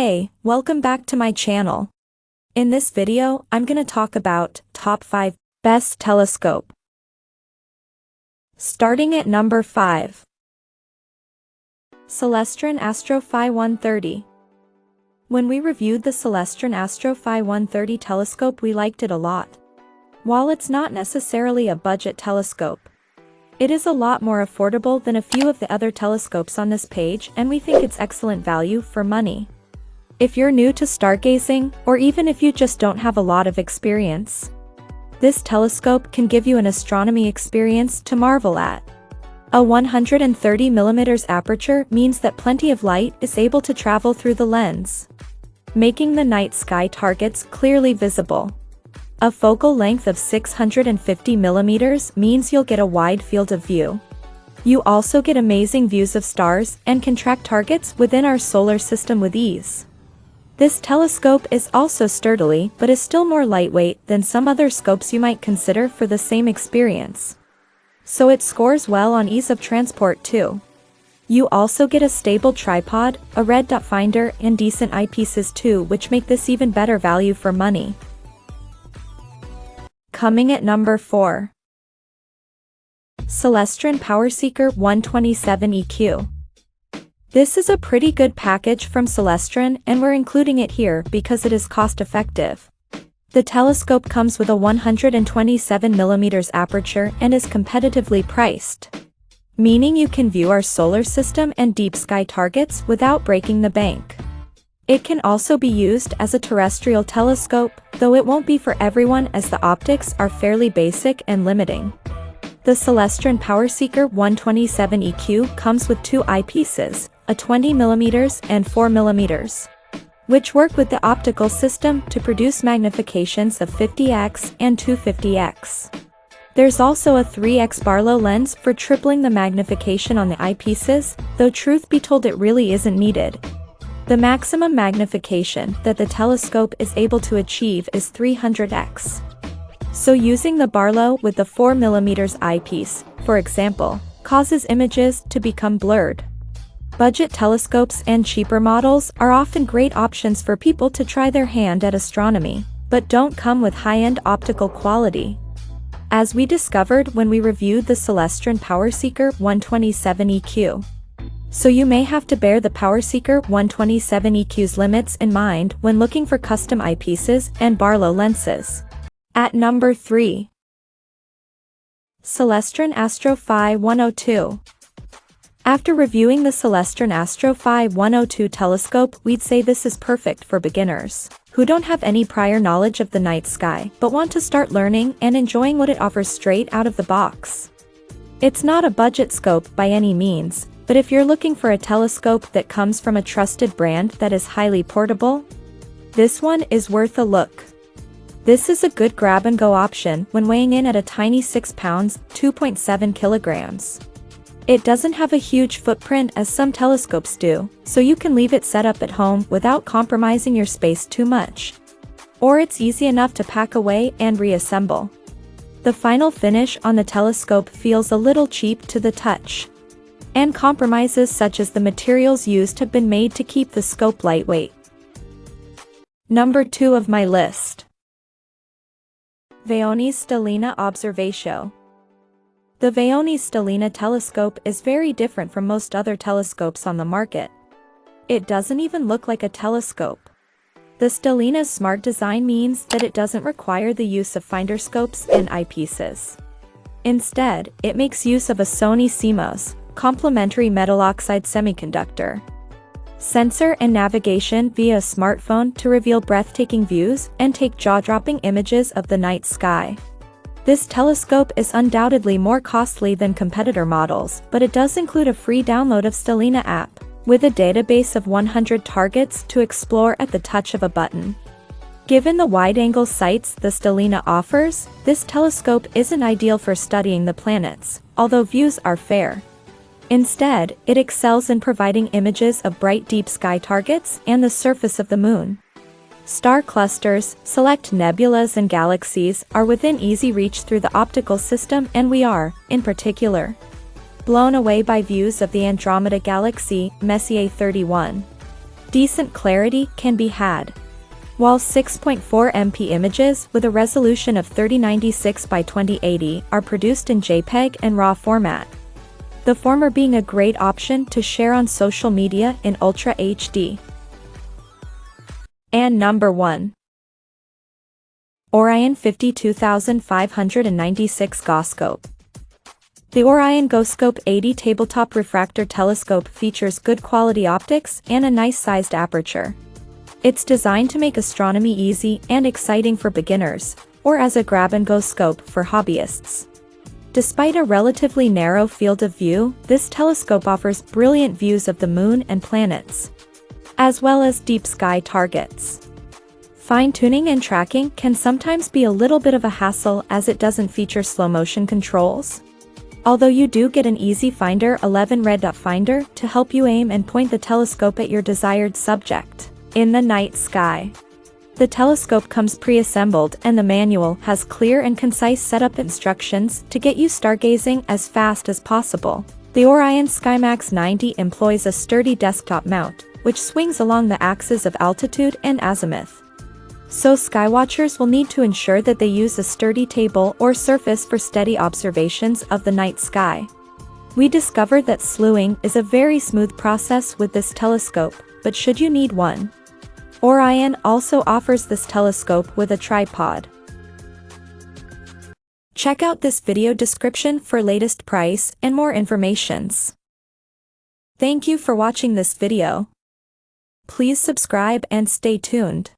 Hey, welcome back to my channel. In this video, I'm gonna talk about top 5 best telescope. Starting at number 5. Celestron Astro Phi 130. When we reviewed the Celestron Astro Phi 130 telescope, we liked it a lot. While it's not necessarily a budget telescope, it is a lot more affordable than a few of the other telescopes on this page, and we think it's excellent value for money. If you're new to stargazing, or even if you just don't have a lot of experience, this telescope can give you an astronomy experience to marvel at. A 130mm aperture means that plenty of light is able to travel through the lens, making the night sky targets clearly visible. A focal length of 650mm means you'll get a wide field of view. You also get amazing views of stars and can track targets within our solar system with ease. This telescope is also sturdily but is still more lightweight than some other scopes you might consider for the same experience. So it scores well on ease of transport too. You also get a stable tripod, a red dot finder, and decent eyepieces too, which make this even better value for money. Coming at number 4. Celestron POWERSEEKER 127 EQ. This is a pretty good package from Celestron, and we're including it here because it is cost-effective. The telescope comes with a 127mm aperture and is competitively priced, meaning you can view our solar system and deep sky targets without breaking the bank. It can also be used as a terrestrial telescope, though it won't be for everyone as the optics are fairly basic and limiting. The Celestron POWERSEEKER 127 EQ comes with two eyepieces, a 20mm and 4mm, which work with the optical system to produce magnifications of 50x and 250x. There's also a 3x Barlow lens for tripling the magnification on the eyepieces, though truth be told it really isn't needed. The maximum magnification that the telescope is able to achieve is 300x. So using the Barlow with the 4mm eyepiece, for example, causes images to become blurred. Budget telescopes and cheaper models are often great options for people to try their hand at astronomy, but don't come with high-end optical quality, as we discovered when we reviewed the Celestron POWERSEEKER 127 EQ. So you may have to bear the POWERSEEKER 127 EQ's limits in mind when looking for custom eyepieces and Barlow lenses. At number 3. Celestron Astro Phi 102. After reviewing the Celestron Astro Phi 102 telescope, we'd say this is perfect for beginners who don't have any prior knowledge of the night sky but want to start learning and enjoying what it offers straight out of the box. It's not a budget scope by any means, but if you're looking for a telescope that comes from a trusted brand that is highly portable, this one is worth a look. This is a good grab-and-go option when weighing in at a tiny 6 pounds, 2.7 kilograms. It doesn't have a huge footprint as some telescopes do, so you can leave it set up at home without compromising your space too much. Or it's easy enough to pack away and reassemble. The final finish on the telescope feels a little cheap to the touch, and compromises such as the materials used have been made to keep the scope lightweight. Number 2 of my list. Vaonis STELLINA Observatio. The Vaonis STELLINA telescope is very different from most other telescopes on the market. It doesn't even look like a telescope. The STELLINA's smart design means that it doesn't require the use of finder scopes and eyepieces. Instead, it makes use of a Sony CMOS, complementary metal oxide semiconductor sensor and navigation via a smartphone to reveal breathtaking views and take jaw-dropping images of the night sky. This telescope is undoubtedly more costly than competitor models, but it does include a free download of STELLINA app, with a database of 100 targets to explore at the touch of a button. Given the wide-angle sights the STELLINA offers, this telescope isn't ideal for studying the planets, although views are fair. Instead, it excels in providing images of bright deep sky targets and the surface of the moon. Star clusters, select nebulas and galaxies are within easy reach through the optical system, and we are, in particular, blown away by views of the Andromeda Galaxy, Messier 31. Decent clarity can be had. While 6.4 MP images with a resolution of 3096 by 2080 are produced in JPEG and RAW format, the former being a great option to share on social media in Ultra HD. And number 1. Orion 52596 Goscope. The Orion Goscope 80 tabletop refractor telescope features good quality optics and a nice sized aperture. It's designed to make astronomy easy and exciting for beginners, or as a grab-and-go scope for hobbyists. Despite a relatively narrow field of view, this telescope offers brilliant views of the moon and planets, as well as deep sky targets. Fine-tuning and tracking can sometimes be a little bit of a hassle as it doesn't feature slow-motion controls. Although you do get an easy Finder 11 red dot finder to help you aim and point the telescope at your desired subject in the night sky. The telescope comes pre-assembled and the manual has clear and concise setup instructions to get you stargazing as fast as possible. The Orion Skymax 90 employs a sturdy desktop mount, which swings along the axis of altitude and azimuth. So skywatchers will need to ensure that they use a sturdy table or surface for steady observations of the night sky. We discovered that slewing is a very smooth process with this telescope, but should you need one, Orion also offers this telescope with a tripod. Check out this video description for latest price and more informations. Thank you for watching this video. Please subscribe and stay tuned.